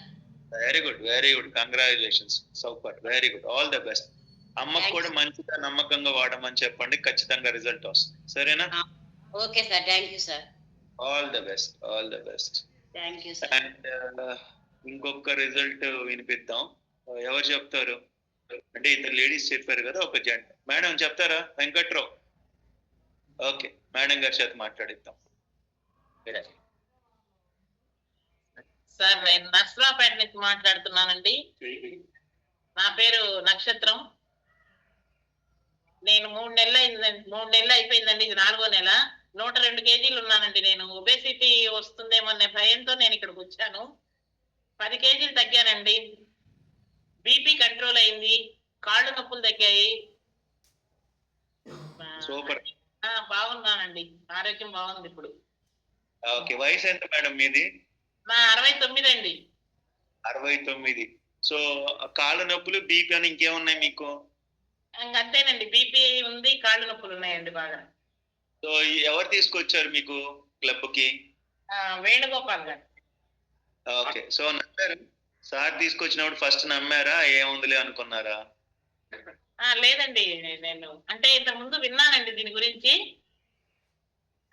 Very good, very good. Congratulations, super, very good, all the best. అమ్మకు కూడా మంచిగా నమ్మకంగా వాడమని చెప్పండి, ఖచ్చితంగా రిజల్ట్ వస్తుంది. సరేనా? Okay sir, thank you sir. All the best, all the best. Thank you sir. And ఇంకొక రిజల్ట్ వినిపిద్దాం. ఎవరు చెప్తారు? అంటే ఇద్దరు లేడీస్ చెప్పారు కదా, ఒక జెంట్. మేడం చెప్తారా? వెంకట్రావు. ఓకే, మేడం గారి చేత మాట్లాడిద్దాం. సార్ నేను నర్సరావుపేట నుంచి మాట్లాడుతున్నానండి. నా పేరు నక్షత్రం. నేను 3 నెలలు అయిపోయిందండి, ఇది 4వ నెల. 102 కేజీలు ఉన్నానండి. నేను ఒబేసిటీ వస్తుందేమో అనే భయంతో నేను ఇక్కడికి వచ్చాను. 10 కేజీలు తగ్గానండి. బీపీ కంట్రోల్ అయింది, కాళ్ళు నొప్పులు తగ్గాయి. సూపర్. బాగున్నానండి, ఆరోగ్యం బాగుంది ఇప్పుడు. ఓకే, వయసు ఎంత మేడం మీది? నా 69 అండి. 69. సో కాళ్ళ నొప్పులు, బీపీ అని ఇంకేమున్నాయి మీకు? అంతేనండి, బీపీ ఉంది, కాళ్ళు నొప్పులు ఉన్నాయండి బాగా. సో ఎవరు తీసుకొచ్చారు మీకు క్లబ్ కి? వేణుగోపాల్ గారు. ఓకే, సో నమ్మారు? సార్ తీసుకొచ్చినప్పుడు ఫస్ట్ నమ్మారా, ఏముందిలే అనుకున్నారా? లేదండి, నేను అంటే ఇంతకు ముందు విన్నానండి దీని గురించి,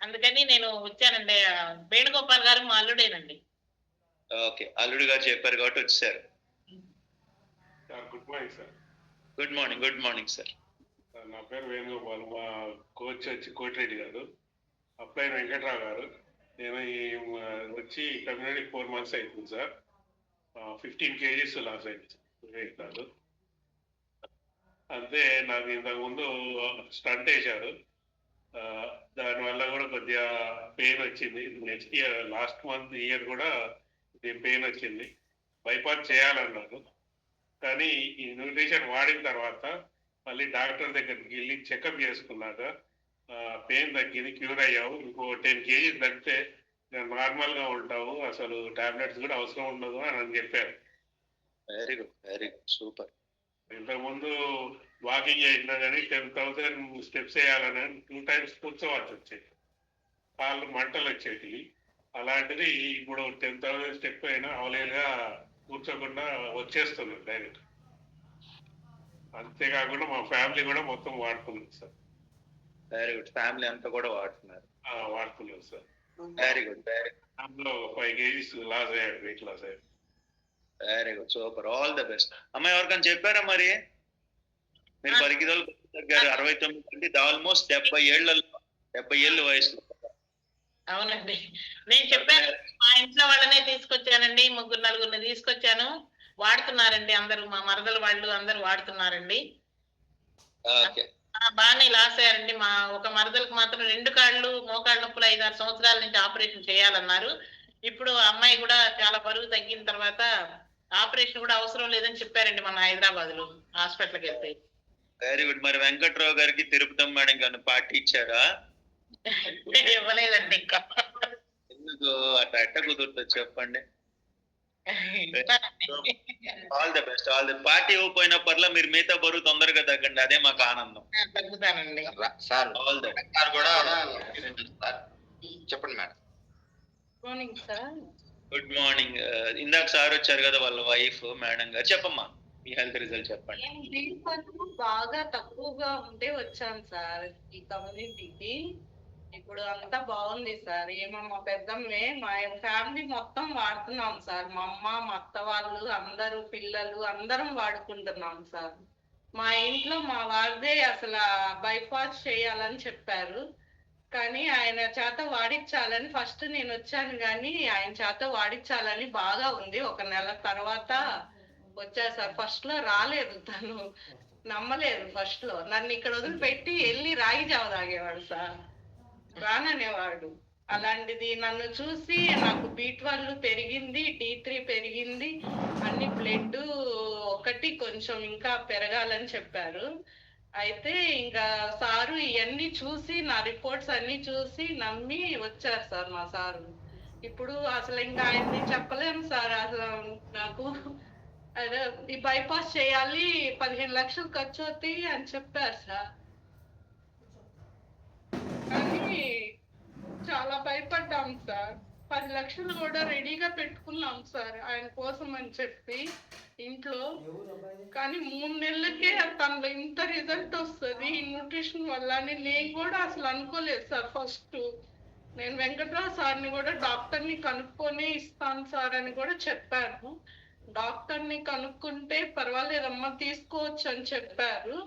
అందుకని నేను వచ్చానండి. వేణుగోపాల్ గారు మా అల్లుడేనండి. ఓకే, అల్లుడు గారు చెప్పారు కాబట్టి వచ్చారు. Good morning sir. Good morning, good morning sir. నా పేరు వేణుగోపాల్. మా కోచ్ వచ్చి కోటిరెడ్డి గారు, అప్లై వెంకట్రావు గారు. నేను వచ్చి కమ్యూనిటీ 4 months అవుతుంది సార్. 15 kgs లాస్ అయింది కాదు. అంతే, నాకు ఇంతకుముందు స్టంట్ వేశారు, దానివల్ల కూడా కొద్దిగా పెయిన్ వచ్చింది. నెక్స్ట్ లాస్ట్ ఇయర్ కూడా పెయిన్ వచ్చింది. బైపాస్ చేయాలన్నారు, కానీ ఈ న్యూట్రిషన్ వాడిన తర్వాత మళ్ళీ డాక్టర్ దగ్గరికి వెళ్ళి చెకప్ చేసుకున్నాక పెయిన్ తగ్గింది, క్యూర్ అయ్యావు. ఇంకో 10 kgs తగ్గితే నార్మల్ గా ఉంటావు, అసలు టాబ్లెట్స్ కూడా అవసరం ఉండదు అని చెప్పారు. Very good, very good, super. ఇంతకుముందు వాకింగ్ చేసినా కానీ 10,000 steps వేయాలని 2 times కూర్చోవాల్సి వచ్చేది, కాళ్ళు మంటలు వచ్చేటివి. అలాంటిది ఇప్పుడు 10,000 స్టెప్ అయినా అవలేలుగా కూర్చోకుండా వచ్చేస్తుంది డైరెక్ట్. అంతేకాకుండా మా ఫ్యామిలీ కూడా మొత్తం వాడుతున్నారు సార్. వెరీ గుడ్, ఫ్యామిలీ అంతా కూడా వాడుతున్నారు. వాడుతున్నారు sir. Very good, very good. అందులో 5 kgs లాస్ అయ్యాడు, వెయిట్ లాస్ అయ్యాడు. Very good, super, all the best. అమ్మాయి ఎవరికైనా చెప్పారా మరి? మీరు 10 kilos తగ్గారు, 69 అంటే ఆల్మోస్ట్ 70 ఏళ్ళ వయసులో. అవునండి, నేను చెప్పాను, మా ఇంట్లో వాళ్ళనే తీసుకొచ్చానండి, 3-4 తీసుకొచ్చాను, వాడుతున్నారండి అందరూ. మా మరదలు వాళ్ళు అందరూ వాడుతున్నారండి. ఓకే, బాగానే లాస్ అయ్యారండి. మా ఒక మరదలకు మాత్రం 2 కాళ్ళు మోకాళ్ళ నొప్పులు 5-6 సంవత్సరాల నుంచి ఆపరేషన్ చేయాలన్నారు. ఇప్పుడు అమ్మాయి కూడా చాలా బరువు తగ్గిన తర్వాత ఆపరేషన్ కూడా అవసరం లేదని చెప్పారండి మన హైదరాబాద్ లో హాస్పిటల్కి వెళ్తే. Very good. మరి వెంకట్రావు గారికి తిరుపతి మేడం గారిని పార్టీ ఇచ్చారా? ఇవ్వలేదండి ఇంకా. ఎందుకు అట్లా ఎట్ట కుదురుతుంది చెప్పండి? All the best, all the party ఇవ్వకపోయినా పర్లా, మీరు మిగతా బరువు తొందరగా తగ్గండి, అదే మాకు ఆనందం. తగ్గుతానండి సార్. ఆల్ ద చెప్పండి madam. Morning sir. Good morning. ఇందాక సార్ వచ్చారు కదా, వాళ్ళ వైఫ్ మేడం గారు. చెప్పమ్మా, మీ హెల్త్ రిజల్ట్ చెప్పండి. నేను దీనిపైన బాగా తక్కువగా ఉంటే వచ్చాను సార్ ఈ కమ్యూనిటీకి. ఇప్పుడు అంతా బాగుంది సార్. ఏమో మా పెద్దమ్మే, మా ఫ్యామిలీ మొత్తం వాడుతున్నాం సార్. మా అమ్మ, మా అత్త వాళ్ళు అందరూ, పిల్లలు అందరం వాడుకుంటున్నాం సార్. మా ఇంట్లో మా వారిదే అసలు బైపాస్ చేయాలని చెప్పారు, కానీ ఆయన చేత వాడించాలని ఫస్ట్ నేను వచ్చాను, కానీ ఆయన చేత వాడించాలని బాగా ఉంది. 1 నెల తర్వాత వచ్చా సార్. ఫస్ట్ లో రాలేదు, తను నమ్మలేదు. ఫస్ట్ లో నన్ను ఇక్కడ వదిలిపెట్టి వెళ్ళి రాగి జావ తాగేవాడు సార్, రాననేవాడు. అలాంటిది నన్ను చూసి నాకు B12 పెరిగింది, D3 పెరిగింది, అన్ని బ్లడ్ ఒకటి కొంచెం ఇంకా పెరగాలని చెప్పారు. అయితే ఇంకా సారు ఇవన్నీ చూసి, నా రిపోర్ట్స్ అన్ని చూసి నమ్మి వచ్చారు సార్ మా సారు. ఇప్పుడు అసలు ఇంకా ఆయన్ని చెప్పలేము సార్. అసలు నాకు అదే ఈ బైపాస్ చేయాలి, 15 లక్షలు ఖర్చు అవుతాయి అని చెప్పారు సార్. కానీ చాలా భయపడ్డాం సార్. 10 లక్షలు కూడా రెడీగా పెట్టుకున్నాం సార్ ఆయన కోసం అని చెప్పి ఇంట్లో. కానీ 3 నెలలకే తనలో ఇంత రిజల్ట్ వస్తుంది ఈ న్యూట్రిషన్ వల్ల అని నేను కూడా అసలు అనుకోలేదు సార్ ఫస్ట్. నేను వెంకట్రావు సార్ని కూడా డాక్టర్ని కనుక్కొని ఇస్తాను సార్ అని కూడా చెప్పాను. డాక్టర్ని కనుక్కుంటే పర్వాలేదమ్మా తీసుకోవచ్చు అని చెప్పారు.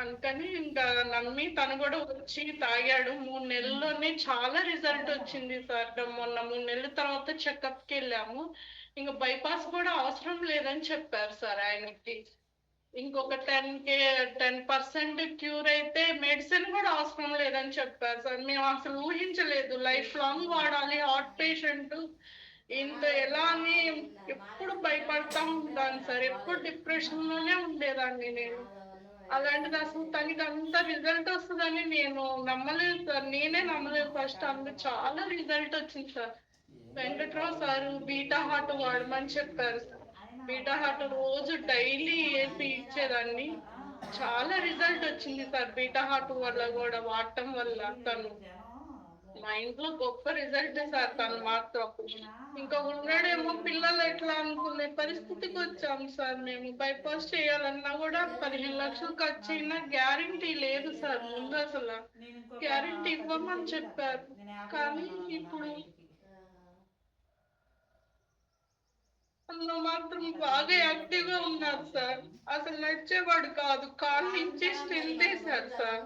అందుకని ఇంకా నమ్మి తను కూడా వచ్చి తాగాడు. 3 నెలల్లోనే చాలా రిజల్ట్ వచ్చింది సార్. మొన్న 3 నెలల తర్వాత చెకప్కి వెళ్ళాము. ఇంకా బైపాస్ కూడా అవసరం లేదని చెప్పారు సార్ ఆయనకి. ఇంకొక 10% క్యూర్ అయితే మెడిసిన్ కూడా అవసరం లేదని చెప్పారు సార్. మేము అసలు ఊహించలేదు లైఫ్ లాంగ్ వాడాలి. హార్ట్ పేషెంట్ ఇంత ఎలా అని ఎప్పుడు భయపడతా ఉంటాను సార్. ఎప్పుడు డిప్రెషన్ లోనే ఉండేదాన్ని నేను. అలాంటిది అసలు తనకి అంత రిజల్ట్ వస్తుందని నేను నమ్మలేదు సార్. నేనే నమ్మలేదు ఫస్ట్. అందుకు చాలా రిజల్ట్ వచ్చింది sir. Venkatrao sir beta heart వాడమని చెప్పారు సార్. బీటా హార్ట్ రోజు డైలీ వేసి ఇచ్చేదాన్ని. చాలా రిజల్ట్ వచ్చింది సార్ బీటా హార్ట్ వల్ల కూడా వాడటం వల్ల. తను మా ఇంట్లో గొప్ప రిజల్ట్ సార్. తను మాత్రం ఇంకా ఉన్నాడేమో పిల్లలు ఎట్లా అనుకునే పరిస్థితికి వచ్చాము సార్. మేము బైపాస్ చేయాలన్నా కూడా 15 లక్షలు ఖర్చు అయినా గ్యారంటీ లేదు సార్. ముందు అసలు గ్యారంటీ ఇవ్వమని చెప్పారు. కానీ ఇప్పుడు అందులో మాత్రం బాగా యాక్టివ్ గా ఉన్నారు సార్. అసలు నడిచేవాడు కాదు. కాలు నుంచి స్ట్రెంత్ వేశారు సార్.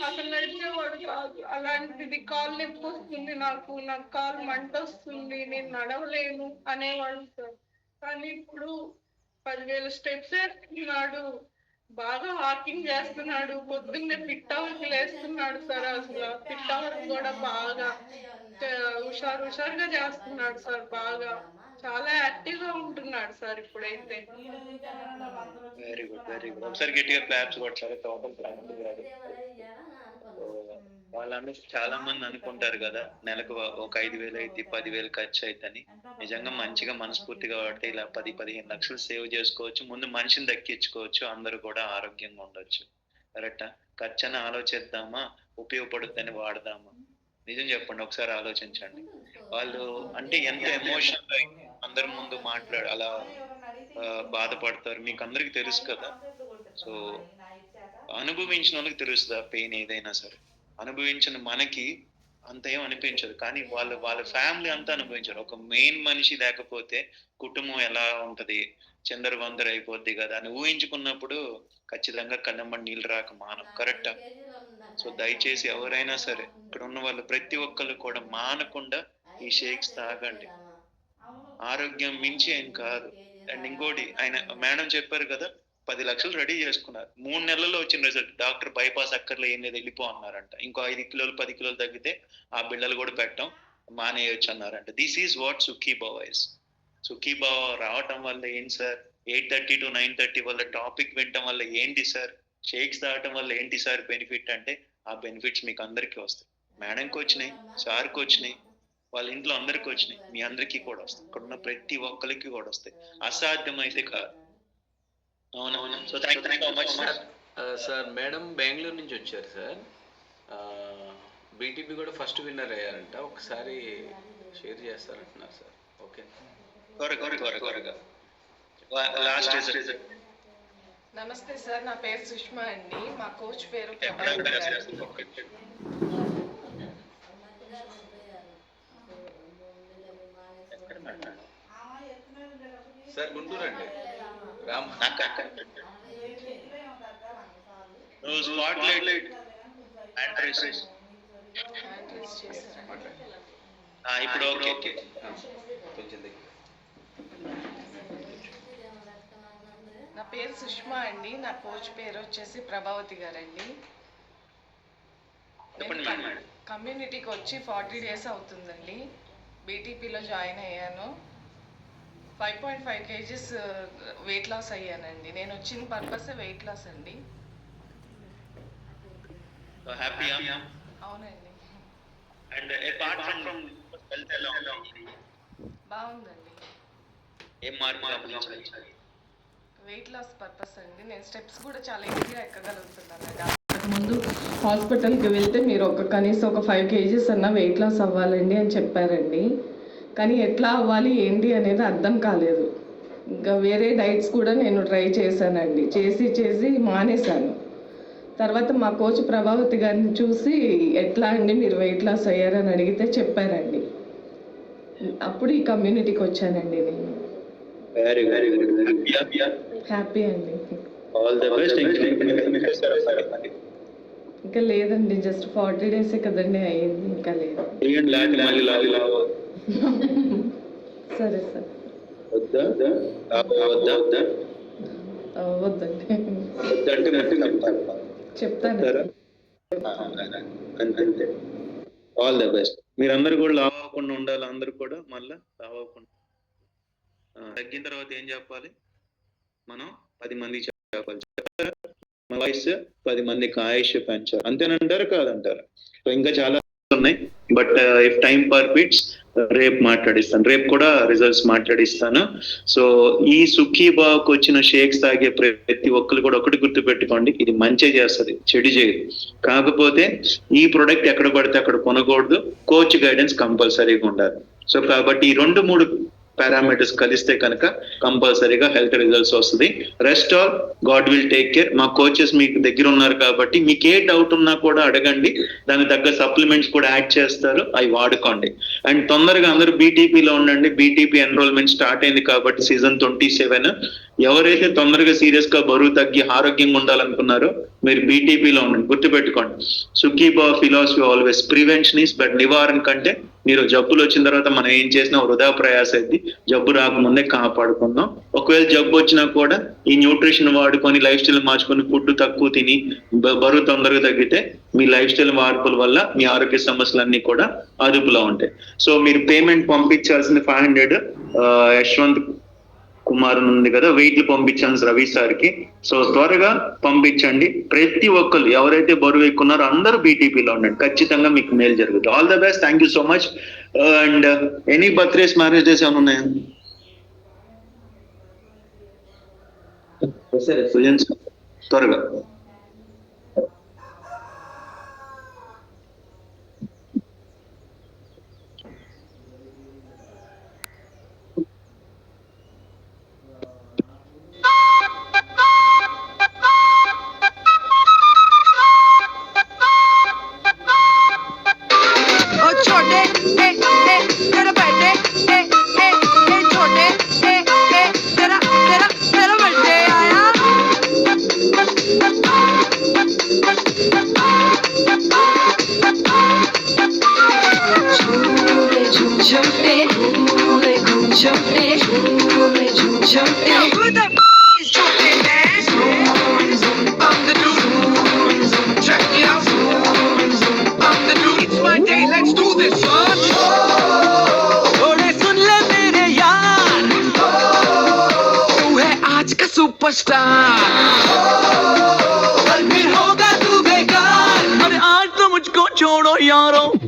అసలు నడిచేవాడు కాదు. అలాంటిది కాలు నొప్పి వస్తుంది నాకు కాలు మంట వస్తుంది, నేను నడవలేను అనేవాడు సార్. కానీ ఇప్పుడు 10,000 స్టెప్స్ వేస్తున్నాడు. బాగా వాకింగ్ చేస్తున్నాడు. పొద్దున్నే పిట్ట వరకు లేస్తున్నాడు సార్. అసలు పిట్ట వరకు కూడా బాగా హుషారుగా చేస్తున్నాడు సార్. బాగా చాలా యాక్టివ్ గా ఉంటున్నాడు సార్ ఇప్పుడైతే. Very good, very good. ఒకసారి గట్టిగా క్లాప్స్ కొట్టారు. వాళ్ళందరూ చాలా మంది అనుకుంటారు కదా నెలకు ఒక 5,000 అయితే 10,000 ఖర్చు అవుతుంది. నిజంగా మంచిగా మనస్ఫూర్తిగా వాడితే ఇలా 10-15 లక్షలు సేవ్ చేసుకోవచ్చు. ముందు మనిషిని దక్కించుకోవచ్చు. అందరూ కూడా ఆరోగ్యంగా ఉండొచ్చు. కరెక్టా? ఖర్చు అని ఆలోచిద్దామా, ఉపయోగపడుతుందని వాడదామా? నిజం చెప్పండి, ఒకసారి ఆలోచించండి. వాళ్ళు అంటే ఎంత ఎమోషనల్ అందరి ముందు మాట్లాడు అలా బాధపడతారు. మీకు అందరికి తెలుసు కదా. సో అనుభవించిన వాళ్ళకి తెలుస్తుంది ఆ పెయిన్ ఏదైనా సరే. అనుభవించిన మనకి అంత ఏం అనిపించదు, కానీ వాళ్ళ ఫ్యామిలీ అంతా అనుభవించారు. ఒక మెయిన్ మనిషి లేకపోతే కుటుంబం ఎలా ఉంటది, చిందరవందర అయిపోద్ది కదా అని ఊహించుకున్నప్పుడు ఖచ్చితంగా కళ్ళమ్మడి నీళ్ళు రాక మానం. కరెక్టా? సో దయచేసి ఎవరైనా సరే ఇక్కడ ఉన్న వాళ్ళు ప్రతి ఒక్కళ్ళు కూడా మానకుండా ఈ షేక్స్ తాగండి. ఆరోగ్యం మించి ఏం కాదు. అండ్ ఇంకోటి, ఆయన మేడం చెప్పారు కదా 10 లక్షలు రెడీ చేసుకున్నారు. 3 నెలల్లో వచ్చిన రిజల్ట్. డాక్టర్ బైపాస్ అక్కర్లో ఏం లేదు, వెళ్ళిపో అన్నారంట. ఇంకో 5 కిలోలు 10 కిలోలు తగ్గితే ఆ బిళ్ళలు కూడా పెట్టడం మానేయొచ్చు అన్నారంట. This is what Sukhibhava is. Sukhibhava రావటం వల్ల ఏంటి సార్? 8:30 to 9:30 వల్ల టాపిక్ వినటం వల్ల ఏంటి సార్? షేక్స్ తాగటం వల్ల ఏంటి సార్ బెనిఫిట్ అంటే, ఆ బెనిఫిట్స్ మీకు అందరికీ వస్తాయి. మేడంకి వచ్చినాయి, సార్కి వచ్చినాయి, వాళ్ళ ఇంట్లో అందరికి వచ్చినాయి, మీ అందరికీ కూడా వస్తాయి. ఇక్కడ ఉన్న ప్రతి ఒక్కరికి కూడా వస్తాయి. అసాధ్యం అయితే కాదు. అవునవును. So thank you so much sir. Sir madam Bengaluru నుంచి వచ్చారు సార్. బీటీపీ కూడా ఫస్ట్ విన్నర్ అయ్యారంట. ఒకసారి షేర్ చేస్తారంటున్నారు సార్. ఓకే, త్వరగా లాస్ట్ రిజల్ట్. నమస్తే సార్, నా పేరు సుష్మా అండి. మా కోచ్ పేరు ప్రభావతి గారు. సార్ గుంటూరు అండి. రామ్ ఇప్పుడు ఓకే. నా పేరు సుష్మా అండి. నా కోచ్ పేరు వచ్చేసి ప్రభావతి గారండి. కమ్యూనిటీకి వచ్చి 40 days అవుతుందండి. బీటీపీలో జాయిన్ అయ్యాను. 5.5 kgs వెయిట్ లాస్ అయ్యానండి. నేను వచ్చిన పర్పస్ వెయిట్ లాస్ అండి. అవునండి. బాగుందండి. వెయిట్ లాస్ పర్పస్ అండి. నేను స్టెప్స్ కూడా చాలా ఈజీగా ఎక్కగలుగుతున్నానండి. ముందు హాస్పిటల్కి వెళ్తే మీరు కనీసం ఒక 5 kgs అన్న వెయిట్ లాస్ అవ్వాలండి అని చెప్పారండి. కానీ ఎట్లా అవ్వాలి ఏంటి అనేది అర్థం కాలేదు. ఇంకా వేరే డైట్స్ కూడా నేను ట్రై చేశానండి. చేసి మానేశాను. తర్వాత మా కోచ్ ప్రభావతి గారిని చూసి ఎట్లా అండి మీరు వెయిట్ లాస్ అయ్యారని అడిగితే చెప్పారండి. అప్పుడు ఈ కమ్యూనిటీకి వచ్చానండి నేను. Very very good. హ్యాపీ అండి. All the best. ఇంకా లేదండి, జస్ట్ 40 days కదండి అయ్యింది, ఇంకా లేదు. సరే సార్. వద్దండి. చెప్తాను. అంతే. All the best. మీరందరూ కూడా లావ్ అవ్వకుండా ఉండాలి. అందరూ కూడా మళ్ళీ లావ్ అవ్వకుండా. తగ్గిన తర్వాత ఏం చెప్పాలి? మనం 10 మందికి చెప్పాలి. మన వయసు 10 మందికి ఆయుష్ పెంచాలి. అంతేనంటారు కాదంటారు? సో ఇంకా చాలా ఉన్నాయి. బట్ ఇఫ్ టైం పర్మిట్స్ రేపు మాట్లాడిస్తాను. రేపు కూడా రిజల్ట్స్ మాట్లాడిస్తాను. సో ఈ సుఖీబాకు వచ్చిన షేక్స్ తాగే ప్రతి ఒక్కరు కూడా ఒకటి గుర్తు పెట్టుకోండి, ఇది మంచి చేస్తుంది, చెడు చేయదు. కాకపోతే ఈ ప్రొడక్ట్ ఎక్కడ పడితే అక్కడ కొనకూడదు. కోచ్ గైడెన్స్ కంపల్సరీగా ఉండాలి. సో కాబట్టి ఈ 2-3 పారామీటర్స్ కలిస్తే కనుక కంపల్సరీగా హెల్త్ రిజల్ట్స్ వస్తుంది. Rest all God will take care. మా కోచెస్ మీకు దగ్గర ఉన్నారు కాబట్టి మీకు ఏ డౌట్ ఉన్నా కూడా అడగండి. దానికి తగ్గ సప్లిమెంట్స్ కూడా యాడ్ చేస్తారు, అవి వాడుకోండి. అండ్ తొందరగా అందరూ బీటీపీలో ఉండండి. బీటీపీ ఎన్రోల్మెంట్ స్టార్ట్ అయింది కాబట్టి సీజన్ 27 ఎవరైతే తొందరగా సీరియస్ గా బరువు తగ్గి ఆరోగ్యంగా ఉండాలనుకున్నారో మీరు బీటీపీలో ఉండండి. గుర్తుపెట్టుకోండి, Sukhibhava philosophy always prevention is better. నివారణ కంటే మీరు జబ్బులు వచ్చిన తర్వాత మనం ఏం చేసినా వృధా ప్రయాస అయింది. జబ్బు రాకముందే కాపాడుకుందాం. ఒకవేళ జబ్బు వచ్చినా కూడా ఈ న్యూట్రిషన్ వాడుకొని లైఫ్ స్టైల్ మార్చుకొని ఫుడ్ తక్కువ తిని బరువు తొందరగా తగ్గితే మీ లైఫ్ స్టైల్ మార్పుల వల్ల మీ ఆరోగ్య సమస్యలన్నీ కూడా అదుపులో ఉంటాయి. సో మీరు పేమెంట్ పంపించాల్సింది 500 యశ్వంత్ కుమార్ ఉంది కదా, వెయిట్లు పంపించాను రవి సార్కి. సో త్వరగా పంపించండి. ప్రతి ఒక్కరు ఎవరైతే బరువు ఎక్కున్నారో అందరూ బీటీపీలో ఉండండి. ఖచ్చితంగా మీకు మేలు జరుగుతుంది. All the best. Thank you so much. And any birthdays, marriage days ఏమైనా ఉన్నాయా? త్వరగా.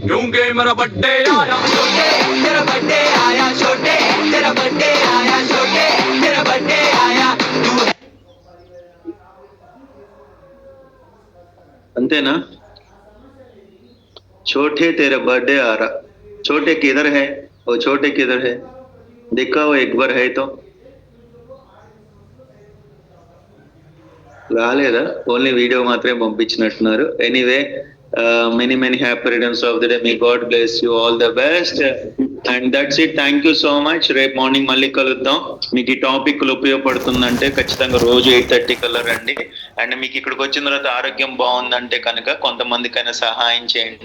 क्योंकि मेरा बर्थडे आया छोटे, तेरा बर्थडे आया छोटे, तेरा बर्थडे आया छोटे, तेरा बर्थडे आया तू है. अंतेना? छोटे तेरा बर्थडे आ रहा. छोटे किधर है? वो छोटे किधर है? दिखाओ एक बार है तो. రాలేదా? ఓన్లీ వీడియో మాత్రమే పంపించినట్టున్నారు. Anyway, many happy returns of the day. May God bless you. All the best. And that's it. Thank you so much. రేపు మార్నింగ్ మళ్ళీ కలుద్దాం. మీకు ఈ టాపిక్ ఉపయోగపడుతుందంటే ఖచ్చితంగా రోజు 8:30 కల్లా రండి. అండ్ మీకు ఇక్కడికి వచ్చిన తర్వాత ఆరోగ్యం బాగుందంటే కనుక కొంతమందికైనా సహాయం చేయండి.